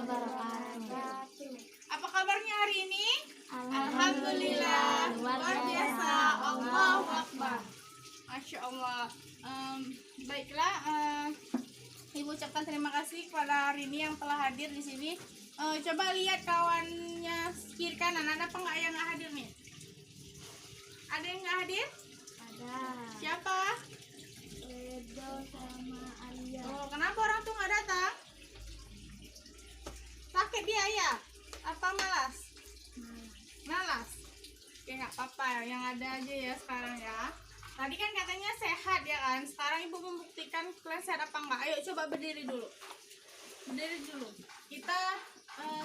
wabarakatuh. Apa kabarnya hari ini? Alhamdulillah, luar biasa. Allahu Akbar. Masya Allah. Baiklah, Ibu ucapkan terima kasih kepada hari ini yang telah hadir di sini. Coba lihat kawannya kiri kanan, ada apa nggak yang nggak hadir nih? Ada yang nggak hadir? Ada Siapa? Edo sama Alia. Oh, kenapa orang tuh nggak datang? Sakit dia ya? Apa malas? Malas? Oke, nggak apa-apa, yang ada aja ya sekarang ya. Tadi kan katanya sehat ya kan? Sekarang ibu membuktikan kalian sehat apa enggak. Ayo coba berdiri dulu. Berdiri dulu. Kita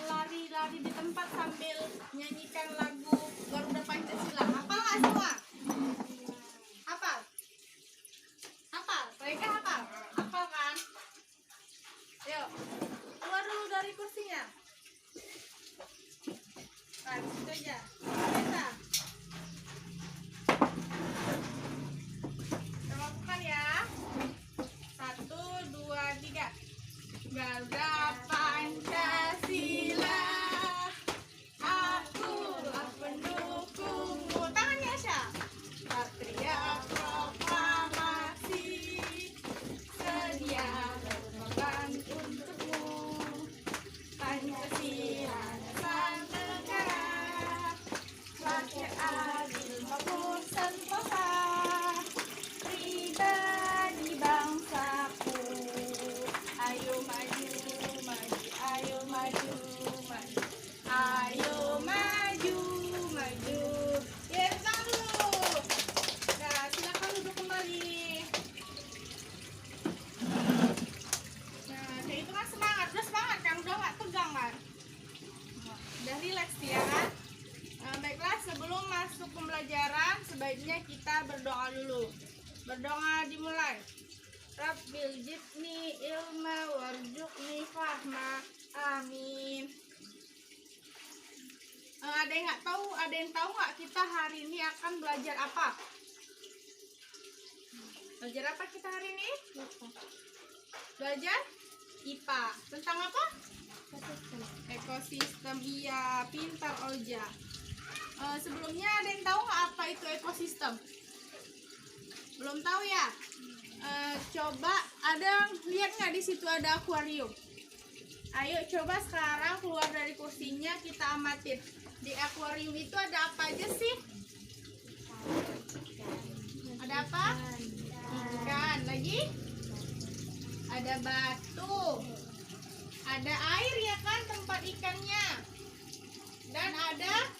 lari-lari di tempat sambil nyanyikan lagu Garuda Pancasila. Hafal nggak semua? Hafal? Hafal? Mereka hafal? Hafal kan? Yuk, keluar dulu dari kursinya. Nah, situ aja. Kita lakukan ya. 1, 2, 3. Garuda Pancasila, akulah pendukungmu. Tangannya Asya. Satria proklamasi, sedia berkorban untukmu. Pancasila dasar negara, rakyat adil makmur sentosa, pribadi bangsaku. Ayo maju, maju, ayo maju, maju, ayo maju, maju. Ya, tepuk dulu. Nah, silakan duduk kembali. Nah, kayak itu kan semangat, udah semangat kan, udah nggak tegang kan, udah relax ya kan. Baiklah, sebelum masuk pembelajaran sebaiknya kita berdoa dulu. Berdoa dimulai. Rabbil jibni ilma warzuqni fahma. Amin. Ada yang nggak tahu? Ada yang tahu nggak kita hari ini akan belajar apa? Belajar apa kita hari ini? Belajar IPA. Tentang apa? Ekosistem. Iya, pintar Olja. Sebelumnya ada yang tahu nggak apa itu ekosistem? Belum tahu ya? Coba ada lihat nggak di situ ada akuarium? Ayo coba sekarang keluar dari kursinya, kita amatin. Di akuarium itu ada apa aja sih? Ada apa? Ikan. Lagi? Ada batu. Ada air ya kan, tempat ikannya. Dan ada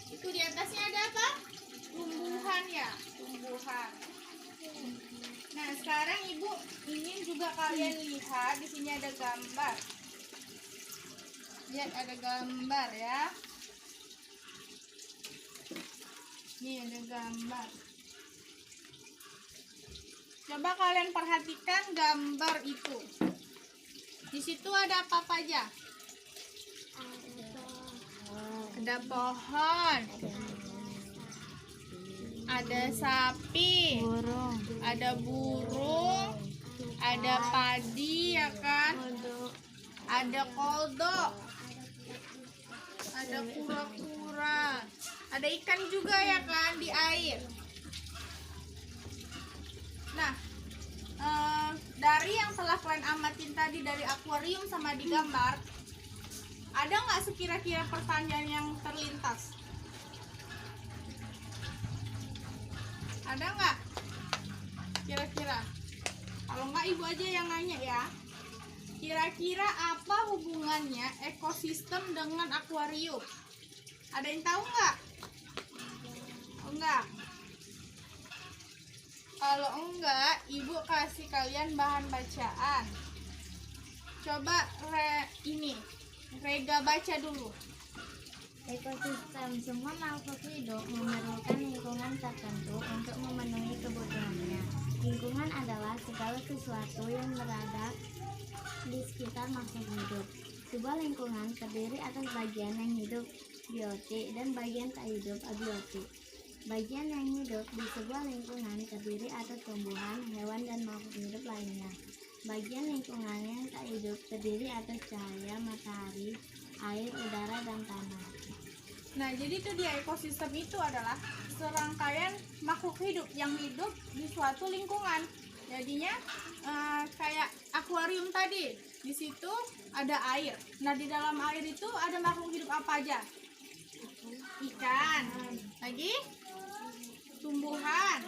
itu di atasnya ada apa? Tumbuhan ya, tumbuhan. Nah, sekarang Ibu ingin juga kalian lihat di sini ada gambar. Lihat ada gambar ya. Nih ada gambar. Coba kalian perhatikan gambar itu. Di situ ada apa aja? Ada pohon. Ada sapi, ada burung, ada padi ya kan, ada kodok, ada kura-kura, ada ikan juga ya kan di air. Nah, dari yang telah kalian amatin tadi dari akuarium sama di gambar, ada nggak sekira-kira pertanyaan yang terlintas? Ada nggak? Kira-kira? Kalau nggak Ibu aja yang nanya ya. Kira-kira apa hubungannya ekosistem dengan akuarium? Ada yang tahu nggak? Enggak. Kalau enggak, Ibu kasih kalian bahan bacaan. Coba Rega baca dulu. Ekosistem semua makhluk hidup memerlukan lingkungan tertentu untuk memenuhi kebutuhannya. Lingkungan adalah segala sesuatu yang berada di sekitar makhluk hidup. Sebuah lingkungan terdiri atas bagian yang hidup biotik dan bagian tak hidup abiotik. Bagian yang hidup di sebuah lingkungan terdiri atas tumbuhan, hewan, dan makhluk hidup lainnya. Bagian lingkungan yang tak hidup terdiri atas cahaya, matahari, air, udara, dan tanah. Nah, jadi itu dia, ekosistem itu adalah serangkaian makhluk hidup yang hidup di suatu lingkungan. Jadinya kayak akuarium tadi, di situ ada air. Nah, di dalam air itu ada makhluk hidup apa aja? Ikan. Lagi? Tumbuhan.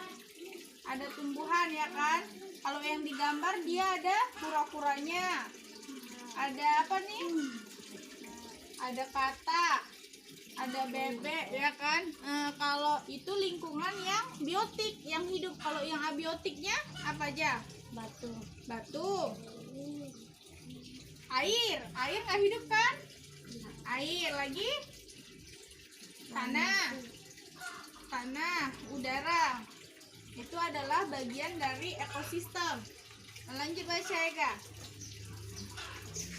Ada tumbuhan ya kan? Kalau yang digambar dia ada kura-kuranya. Ada apa nih? Ada katak. Ada bebek ya kan. Kalau itu lingkungan yang biotik yang hidup. Kalau yang abiotiknya apa aja? Batu, air nggak hidup kan? Air lagi, tanah, udara, itu adalah bagian dari ekosistem. Lanjut baca ya kak.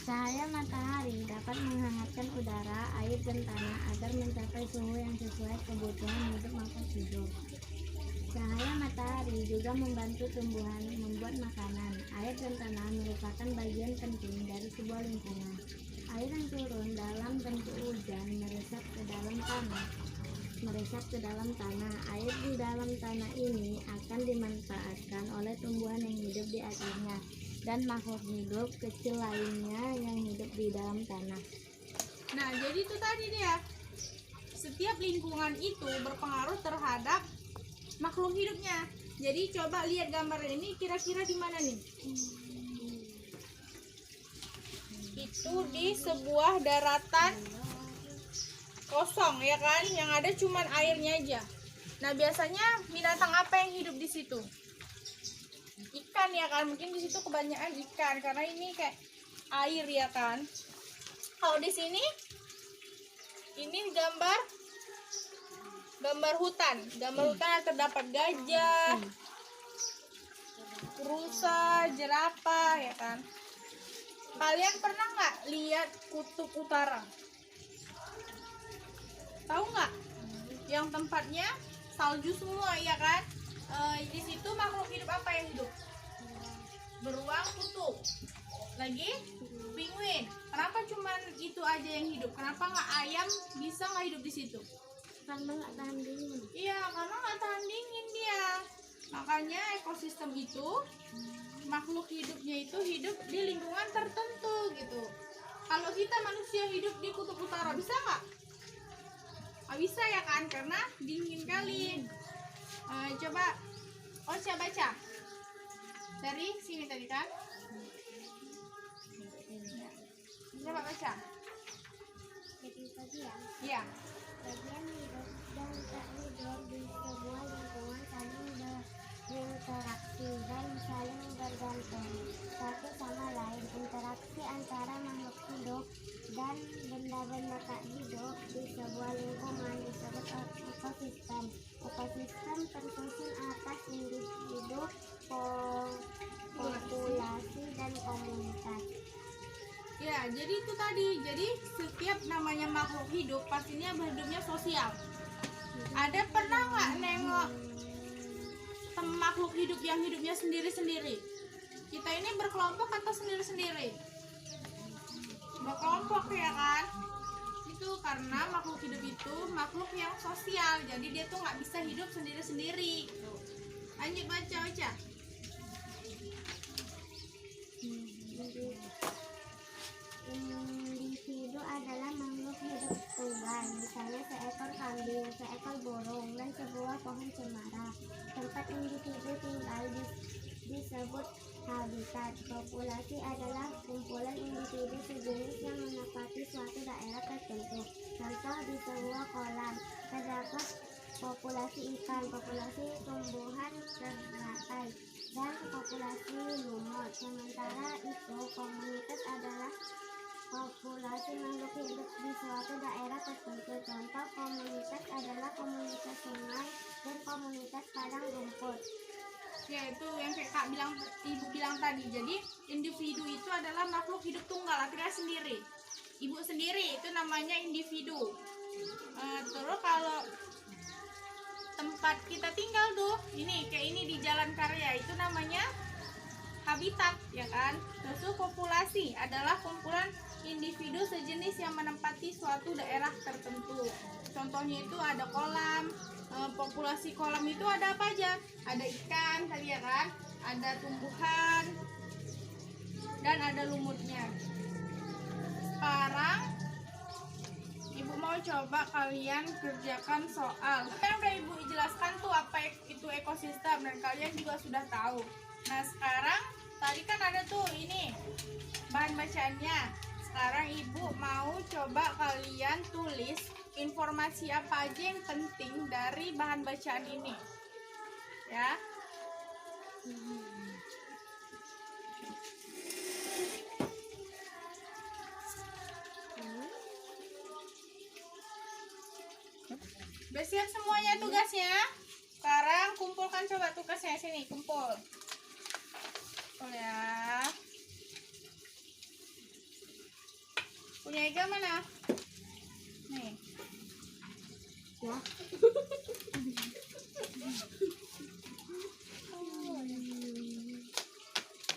Cahaya matahari dapat menghangatkan udara, air, dan tanah agar mencapai suhu yang sesuai kebutuhan hidup makhluk hidup. Cahaya matahari juga membantu tumbuhan membuat makanan. Air dan tanah merupakan bagian penting dari sebuah lingkungan. Air yang turun dalam bentuk hujan meresap ke dalam tanah. Air di dalam tanah ini akan dimanfaatkan oleh tumbuhan yang hidup di atasnya dan makhluk hidup kecil lainnya yang hidup di dalam tanah. Nah, jadi itu tadi dia. Setiap lingkungan itu berpengaruh terhadap makhluk hidupnya. Jadi coba lihat gambar ini, kira-kira di mana nih? Itu di sebuah daratan kosong ya kan, yang ada cuman airnya aja. Nah, biasanya binatang apa yang hidup di situ? Ikan ya kan, mungkin di situ kebanyakan ikan karena ini kayak air ya kan. Kalau di sini ini gambar hutan. Gambar hutan terdapat gajah, rusa, jerapah ya kan. Kalian pernah nggak lihat kutub utara? Tahu nggak? Yang tempatnya salju semua ya kan? Di situ makhluk hidup apa yang hidup? Beruang kutub. Lagi penguin. Kenapa cuman itu aja yang hidup? Kenapa nggak ayam bisa nggak hidup di situ? Karena nggak tahan dingin. Iya, karena nggak tahan dingin dia. Makanya ekosistem itu makhluk hidupnya itu hidup di lingkungan tertentu gitu. Kalau kita manusia hidup di kutub utara bisa nggak? Nggak bisa ya kan? Karena dingin kali. Coba Ocha baca dari sini tadi kan? Coba baca. Jadi bagian Iya. hidup dan tak hidup di sebuah lingkungan saling berinteraksi dan saling bergantung satu sama lain. Interaksi antara makhluk hidup dan benda-benda tak hidup di sebuah lingkungan disebut ekosistem. Ekosistem tersusun atas individu, populasi, dan komunitas. Ya, jadi itu tadi. Jadi setiap namanya makhluk hidup pastinya berhidupnya sosial. Ada pernah nggak nengok makhluk hidup yang hidupnya sendiri-sendiri? Kita ini berkelompok atau sendiri-sendiri? Berkelompok ya kan? Itu karena makhluk hidup itu makhluk yang sosial. Jadi dia tuh nggak bisa hidup sendiri-sendiri. Lanjut baca aja. Individu adalah makhluk hidup tunggal, misalnya seekor kambing, seekor burung, dan sebuah pohon cemara. Tempat individu tinggal disebut habitat. Populasi adalah kumpulan individu sejenis yang menempati suatu daerah tertentu. Contoh, di sebuah kolam terdapat populasi ikan, populasi tumbuhan teratai, dan populasi lumut. Sementara itu, komunitas adalah populasi makhluk hidup di suatu daerah tertentu. Contoh komunitas adalah komunitas sungai dan komunitas padang rumput. Ya, itu yang kayak ibu bilang tadi. Jadi individu itu adalah makhluk hidup tunggal, akhirnya sendiri. Ibu sendiri itu namanya individu. Terus kalau tempat kita tinggal tuh, ini kayak ini di Jalan Karya, itu namanya habitat, ya kan. Terus populasi adalah kumpulan individu sejenis yang menempati suatu daerah tertentu. Contohnya itu ada kolam. Populasi kolam itu ada apa aja? Ada ikan tadi ya kan, ada tumbuhan, dan ada lumutnya. Sekarang Ibu mau coba kalian kerjakan soal. Kan udah Ibu jelaskan tuh apa itu ekosistem dan kalian juga sudah tahu. Nah sekarang tadi kan ada tuh ini bahan bacaannya. Sekarang Ibu mau coba kalian tulis informasi apa aja yang penting dari bahan bacaan ini. Ya. Udah siap semuanya tugasnya? Sekarang kumpulkan coba tugasnya sini, kumpul. Kumpul ya. Punya Ega mana? Nih. Ya.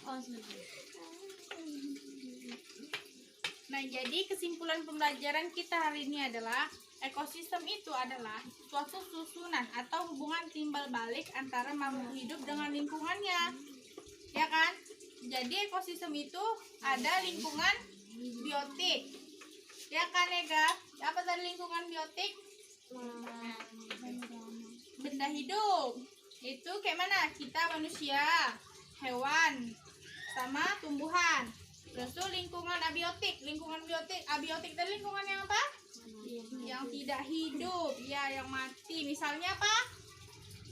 Oh, sudah. Nah, jadi kesimpulan pembelajaran kita hari ini adalah ekosistem itu adalah suatu susunan atau hubungan timbal balik antara makhluk hidup dengan lingkungannya. Ya kan? Jadi ekosistem itu ada lingkungan biotik. Ya kan, Ega? Apa tadi lingkungan biotik? Benda hidup. Itu kayak mana? Kita manusia, hewan, sama tumbuhan. Terus tuh lingkungan abiotik. Lingkungan biotik, abiotik tadi lingkungan yang apa? Yang tidak hidup, ya, yang mati. Misalnya apa?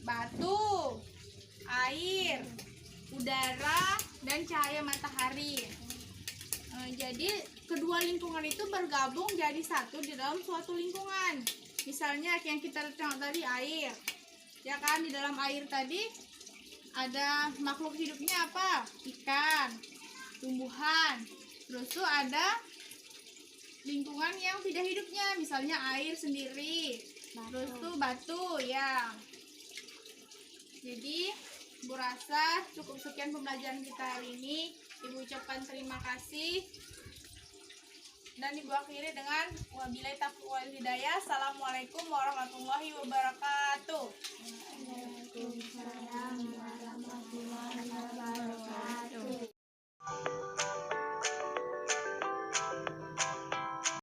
Batu, air, udara, dan cahaya matahari. Jadi kedua lingkungan itu bergabung jadi satu di dalam suatu lingkungan. Misalnya yang kita tengok tadi air, ya kan, di dalam air tadi ada makhluk hidupnya apa? Ikan, tumbuhan. Terus tuh ada lingkungan yang tidak hidupnya, misalnya air sendiri, terus tuh batu ya. Jadi Ibu rasa cukup sekian pembelajaran kita hari ini. Ibu ucapkan terima kasih dan Ibu akhiri dengan wabillahi taufiq wal hidayah. Assalamualaikum warahmatullahi wabarakatuh. Waalaikumsalam.